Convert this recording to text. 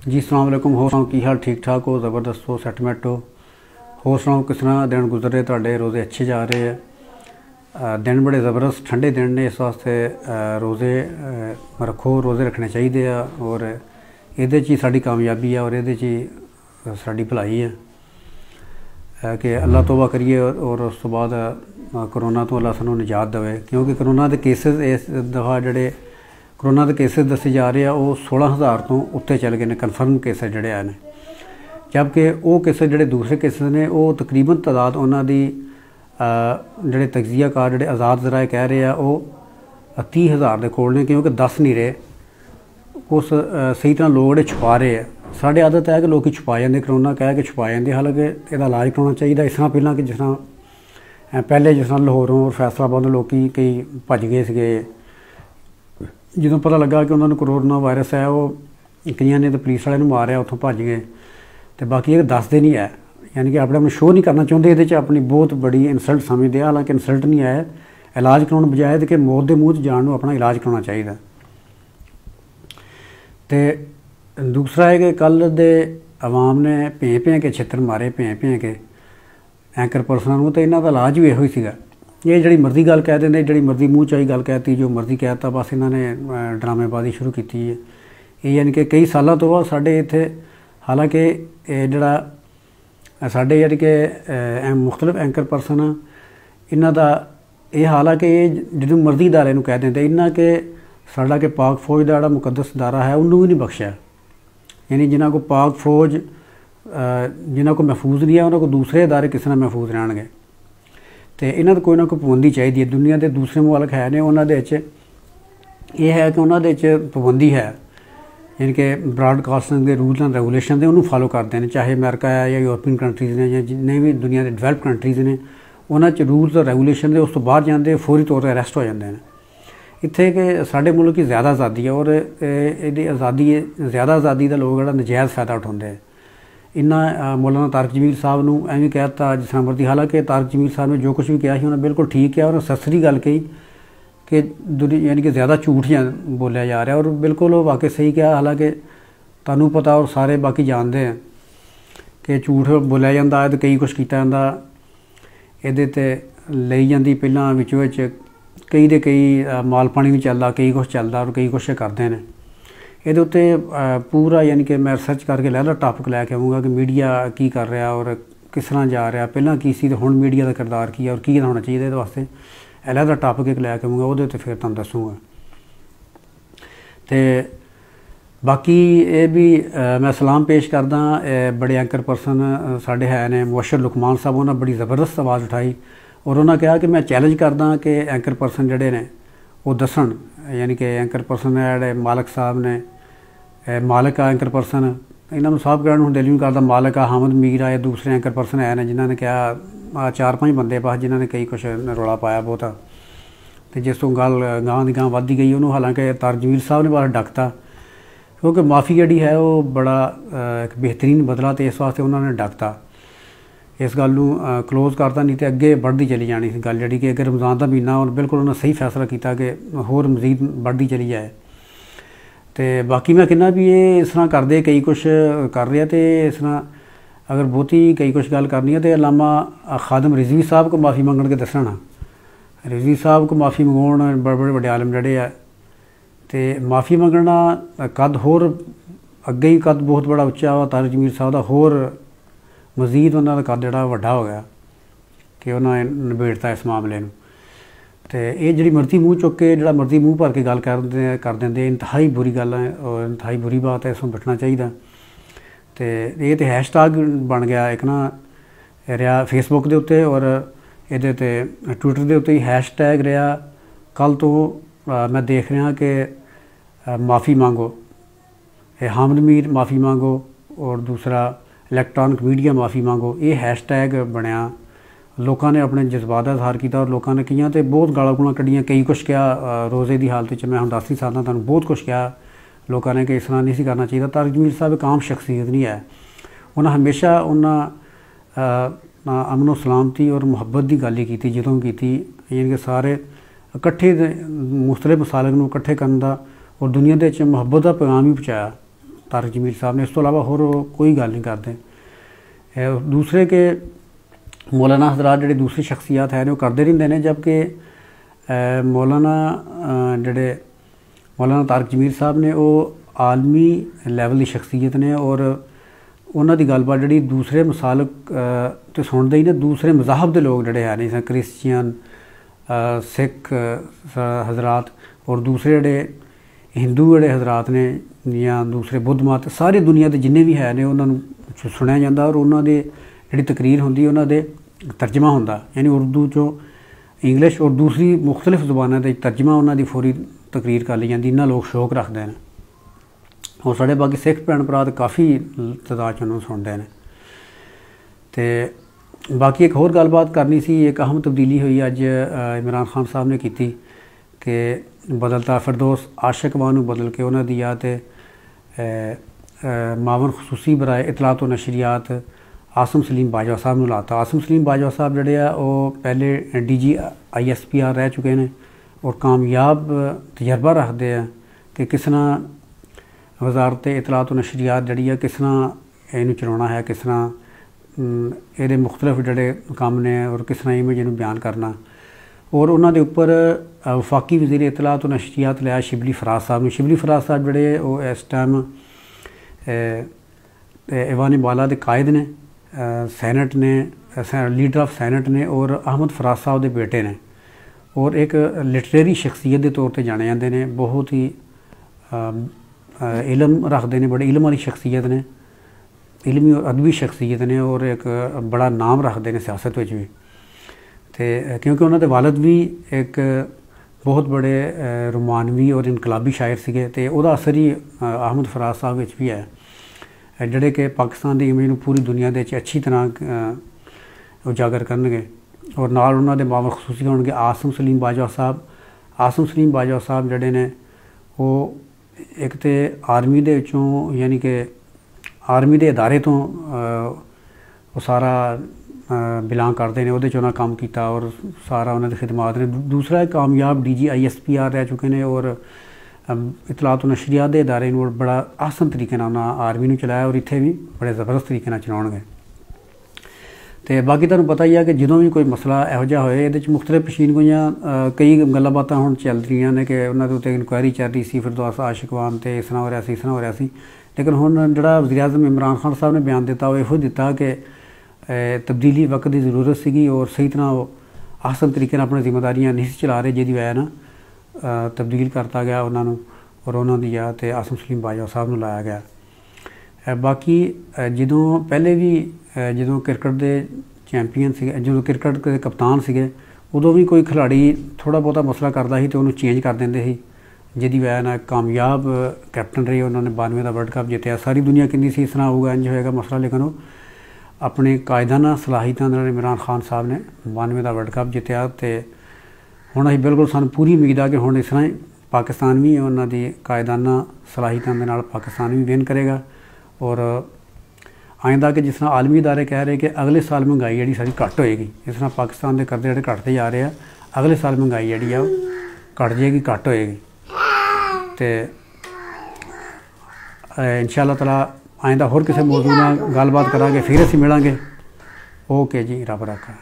जी अस्सलाम वालेकुम। होर सुनाओ की हाल? ठीक ठाक हो? ज़बरदस्त हो? सेटमेंट हो? होर सुनाओ किस तरह दिन गुजर रहे? तुहाडे रोज़े अच्छे जा रहे हैं? दिन बड़े ज़बरदस्त ठंडे दिन ने, इस वास्ते रोज़े रखो, रोज़े रखने चाहिए और ये च ही साडी कामयाबी है और ये च ही साडी भलाई है कि अल्लाह तौबा करिए और उस तो बाद करोना तो अल्लाह सानू निजात देवे। क्योंकि करोना के केसेस इस दफ़ा जोड़े करोना के केसेस दसे जा रहे हैं वो 16,000 तो उत्ते चल गए ने कन्फर्म केसेस जोड़े आए हैं। जबकि वो केसेस जोड़े दूसरे केसेस ने वो तकरीबन तादाद उन्होंने जोड़े तजियाकार जोड़े आज़ाद ज़राए कह रहे हैं वो 30,000 के कोल ने, क्योंकि दस नहीं रहे उस सही तरह लोग जोड़े छुपा रहे हैं। साढ़े आदत है कि लोग छुपा जाते, करोना कह के छुपा जाते, हालांकि इसका इलाज कराना चाहिए। इस तरह पहला कि जिस तरह पहले जिस तरह लाहौरों और फैसलाबाद लोग कई भज गए थे, जो पता लगा कि उन्होंने कोरोना वायरस है वो कई ने तो पुलिस वाले मारिया उतों भज गए, तो बाकी ये दसते नहीं है, यानी कि अपने शो नहीं करना चाहते, ये अपनी बहुत बड़ी इंसल्ट समझते। हालांकि इंसल्ट नहीं है, इलाज कराने बजाय कि मौत के मूँह जान अपना इलाज कराना चाहिए। तो दूसरा है कि कल दे आवाम ने भें के छित्र मारे, भें के एंकर पर्सनां नूं, तो इन्हां दा इलाज भी इहो ही सीगा। ये जिहड़ी मर्जी गल कह देंदे, जिहड़ी मर्जी मूँह चाही गल कहती, जो मर्जी कहता, बस इन्होंने ड्रामेबाजी शुरू की है। ये यानी कि कई सालों तो बाद साढ़े इत्थे, हालांकि जिहड़ा साढ़े यानी कि मुख्तलिफ एंकर पर्सन इन्हां दा ये हाल है कि ये जिन्हों मर्जी इदारे नूं कह देंदे, इन्हां के साडा कि पाक फौज का जिहड़ा मुकद्दस इदारा है उन्होंने भी नहीं बख्शिया। यानी जिन्हों को पाक फौज जिन्हों को महफूज नहीं है, उन्होंने को दूसरे इदारे किस तरह महफूज रहणगे। तो इन्हों कोई ना कोई पाबंदी चाहिए। दुनिया के दूसरे मुल्क है ने उन्होंने ये है कि उन्होंने पाबंदी है, यानी कि ब्रॉडकास्टिंग के रूल्स एंड रेगूलेशन के उन्होंने फॉलो करते हैं, चाहे अमेरिका है या यूरोपीयन कंट्रीज़ ने या जिन्हें भी दुनिया के डिवेलप कंट्रीज़ ने, उन्होंने रूल्स और रेगूलेशन के उस तो बाहर जाते फौरी तौर पर अरेस्ट हो जाते हैं। इत्थे कि साढ़े मुल्क की ज़्यादा आज़ादी है और ये आज़ादी ज़्यादा आज़ादी का लोग जो नजायज़ फ़ायदा उठाते हैं। इन्ना मौलाना तारक जमील साहब नूं एवं कहता जिस तरह मर्जी, हालांकि तारक जमील साहब ने जो कुछ भी कहा उन्होंने बिल्कुल ठीक किया और ससरी गल कही कि दुनिया यानी कि ज़्यादा झूठ बोलिया जा रहा है और बिल्कुल वाकई सही किया। हालांकि तुहानूं पता और सारे बाकी जानते हैं कि झूठ बोलिया जाता है तो कई कुछ किया जाता, ये ली जाती पहलां विचों कई दे कई माल पानी भी चलता, कई कुछ चलता और कई कुछ करते हैं। ये उत्ते पूरा यानी कि मैं रिसर्च करके लहरा टॉपिक लैके आऊँगा कि मीडिया की कर रहा और किस तरह जा रहा, पहला की सी तो हुण मीडिया का किरदार की है और की होना चाहिए। इस वास्ते लहरा टॉपिक एक लैके आऊँगा, वो फिर तुहानूं दसूँगा। तो बाकी ये भी मैं सलाम पेश करदा बड़े एंकर पर्सन साढ़े है ने मुबशर लुकमान साहब, उन्होंने बड़ी ज़बरदस्त आवाज़ उठाई और उन्होंने कहा कि मैं चैलेंज करदा कि एंकर पर्सन जोड़े ने वो दसन, यानी कि एंकर पर्सन है मालिक साहब ने, मालिक आ एंकर पर्सन, इन्होंने साहब कहने हूँ दिल नहीं करता, मालिक आ हामिद मीर आए, दूसरे एंकर पर्सन है ने जिन्होंने कहा 4-5 बंदे पास जिन्होंने कई कुछ रौला पाया बहुता, तो जिस तो गल गांह की गांह वधी गई उन्होंने। हालांकि तारक जमील साहब ने बड़ा डकता क्योंकि माफ़ी जी है वो बड़ा एक बेहतरीन बदला, तो इस वास्ते उन्होंने डकता, इस गल नूं क्लोज करता, नहीं तो अगे बढ़ती चली जानी सी गल जी कि अगर रमज़ान का महीना और बिल्कुल उन्होंने सही फैसला किया कि होर मजीद बढ़ती चली जाए। तो बाकी मैं कहना भी ये इस तरह करते कई कुछ कर रहे, तो इस तरह अगर बहुती कई कुछ गल करनी है तो अलामा खादम रिजवी साहब को माफ़ी मंगण के दसना, रिजवी साहब को माफ़ी मंगाउण बड़े बड़े आलम जड़े है, तो माफ़ी मंगना कद होर अगे ही कद बहुत बड़ा उच्चा हुआ तारक जमील साहब का, होर मजीद उन्होंने कद जोड़ा वड्डा हो गया कि उन्होंने निबेड़ता इस मामले में। तो ये जी मर्जी मूँह चुक के जो मर्जी मूँह भर के गल कर देंगे, इंतहाई बुरी गल है और इंतहाई बुरी बात है, इसमें बचना चाहिए। तो ये तो हैशटैग बन गया एक ना रहा फेसबुक के उत्ते और ये ट्विटर के उत्ते हैशटैग रहा। कल तो मैं देख रहा कि माफ़ी मांगो, हामिद मीर माफ़ी मांगो और दूसरा इलैक्ट्रॉनिक मीडिया माफ़ी मांगो, ये हैशटैग बनया। लोगों ने अपने जज्बात का इजहार किया और लोगों ने कई तो बहुत गाला गुला कढ़िया, कई कुछ कहा रोज़े की हालत मैं हम दस नहीं सकता, तुहानूं बहुत कुछ कहा लोगों ने कि इस तरह नहीं सी करना चाहिए। तारक जमील साहब एक आम शख्सियत नहीं है, उन्हें हमेशा उन्हें अमन और सलामती और मुहब्बत की गल ही की जो की, यानी कि सारे इकट्ठे मुख्तलिफ मसालिक नूं इकट्ठे करन दा और दुनिया के मुहब्बत का पैगाम ही पहुँचाया। तारक जमील साहब ने। इस तो इलावा होर कोई गल नहीं करते। दूसरे के मौलाना हजरात जिहड़े दूसरी शख्सियात हैं वो करते रहिंदे ने, जबकि मौलाना जिहड़े मौलाना तारक जमील साहब ने वो आलमी लैवल की शख्सियत ने और उन्हां दी गलबात जिहड़ी दूसरे मसालक तो सुनते ही ने, दूसरे मज़ाहब के लोग जिहड़े हैं जिस क्रिश्चियन सिख हजरात और दूसरे जिहड़े हिंदू जिहड़े हजरात ने या दूसरे बुद्ध मत, सारी दुनिया के जिन्ने भी है ने उन्होंने सुनिया जाता और उन्होंने जिहड़ी तकरीर होंदी उन्होंने तर्जमा होंदा, यानी उर्दू चो इंग्लिश और दूसरी मुख्तलिफ ज़ुबानों का तर्जमा उन्होंने फौरी तकरीर कर ली जाती। इन्ना लोग शौक रखते हैं और साढ़े बाकी सिख भैन भरा तो काफ़ी तादाद च उन्होंने सुनते हैं। तो बाकी एक होर गलबात करनी सी, एक अहम तब्दीली हुई अज इमरान खान साहब ने की कि बदलता फिरदौस आशिक वानू बदल के उन्होंने दिया तो मावन खसूसी बराए इतलात व नशरियात आसम सलीम बाजवा साहब ने लाता। आसम सलीम बाजवा साहब जिहड़े आ वो पहले DG ISPR रह चुके हैं और कामयाब तजर्बा रखते हैं कि किस तरह वजारत इतलात व नशरियात जिहड़ी है किस तरह इनू चलाना है, किस तरह ये मुख्तलिफ जिहड़े काम ने और किस तरह इमेज इनू बयान करना। और उन्होंने उपर वफाकी वज़ीर इतलात व नशरियात लिया शिबली फराज साहब ने। शिबली फराज साहब जिहड़े वो इस टाइम ऐवान बाला के कायद ने, सैनट ने, लीडर ऑफ सैनट ने और अहमद फराज साहब के बेटे ने और एक लिटरेरी शख्सियत के तौर पर जाने जाते हैं। बहुत ही इलम रखते हैं, बड़े इलम वाली शख्सियत ने, इलमी और अदबी शख्सियत ने और एक बड़ा नाम रखते हैं सियासत में भी। तो क्योंकि उन्होंने वालद भी एक बहुत बड़े रोमानवी और इनकलाबी शायर सीगे, तो वह असर ही अहमद फराज साहब विच भी है जिहड़े कि पाकिस्तान की इमेज पूरी दुनिया के अच्छी तरह उजागर करनगे। और नाल उन्होंने मावन खसूसी होणगे आसम सलीम बाजवा साहब। आसम सलीम बाजवा साहब जिहड़े ने वो एक तो आर्मी दे विचों यानी कि आर्मी के इदारे तो वो सारा बिलोंग करते हैं, उहदे च उन्होंने काम किया और सारा उन्होंने खिदमात ने। दूसरा कामयाब DG ISPR रह चुके हैं और इतलात व नशरियात के इदारे नूं बड़ा आसान तरीके उन्होंने आर्मी नूं चलाया और इत्थे भी बड़े ज़बरदस्त तरीके चलाउणगे। तो बाकी तुहानूं पता ही है कि जदों भी कोई मसला इहो जिहा होए इहदे च मुख्तलिफ पशीनगोईयां कई गल्लां बातां हुण चल रहीआं ने कि उन्हां दे उत्ते इनकुआयरी चल रही सी फिरदौस आशिकवान ते इस तरह हो रहा सी, इस तरह हो रहा सी। लेकिन हुण जिहड़ा वज़ीर आज़म इमरान खान साहब ने बयान दिता वो इहो दिता कि तब्दीली वक्त की जरूरत सी और सही तरह वो आसन तरीके अपनी जिम्मेदारियां नहीं चला रहे, जिहदी वजह ना तब्दील करता गया उन्होंने और उन्होंने दिया तो आसम सलीम बाजवा साहब नूं लाया गया। बाकी जदों पहले भी जदों क्रिकेट के चैंपीयन से जो क्रिकेट के कप्तान से उदों भी कोई खिलाड़ी थोड़ा बहुता मसला करता ही तो उन्होंने चेंज कर देंगे ही, जिहदी वजह ना कामयाब कैप्टन रहे। उन्होंने 92 का वर्ल्ड कप जितया। सारी दुनिया कहती सी इस तरह होगा इंज होएगा मसला, लेकिन वो अपने कायदाना सलाहियतां नाल इमरान खान साहब ने 92 का वर्ल्ड कप जितया। तो हुण असीं बिल्कुल सानूं पूरी उम्मीद आ कि हुण इस तरह ही पाकिस्तान भी उन्हां दी कायदाना सलाहियतां दे नाल पाकिस्तान भी विन करेगा। और आइंदा कि जिस तरह आलमी इदारे कह रहे कि अगले साल महंगाई जिहड़ी सारी घट होएगी, जिस तरह पाकिस्तान के कर्जे जिहड़े घटते जा रहे हैं, अगले साल महंगाई जिहड़ी है घट जाएगी, घट होएगी। तो इंशाअल्लाह ताला आइंदा होर किसी मौजू नाल गलबात करांगे, फिर असीं मिलांगे। ओके जी, रब रखा।